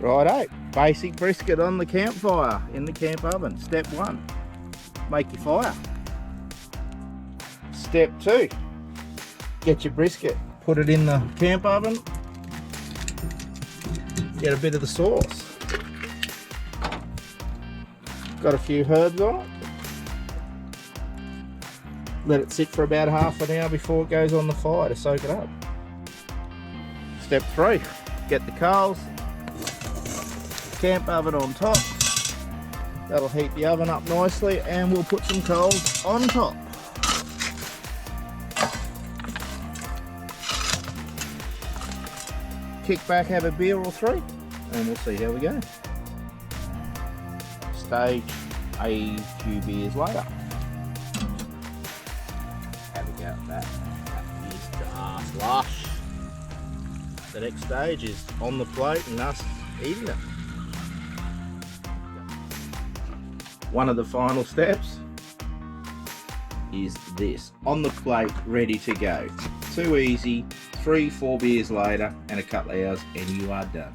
Righto, basic brisket on the campfire in the camp oven. Step 1, make your fire. Step 2, get your brisket, put it in the camp oven, get a bit of the sauce. Got a few herbs on it. Let it sit for about half an hour before it goes on the fire to soak it up. Step 3, get the coals, camp oven on top. That'll heat the oven up nicely, and we'll put some coals on top. Kick back, have a beer or 3, and we'll see how we go. Stage a few beers later. Have a go at that. That is just lush. The next stage is on the plate and us eating it. One of the final steps is this, on the plate, ready to go. Too easy. 3-4 beers later and a couple of hours and you are done.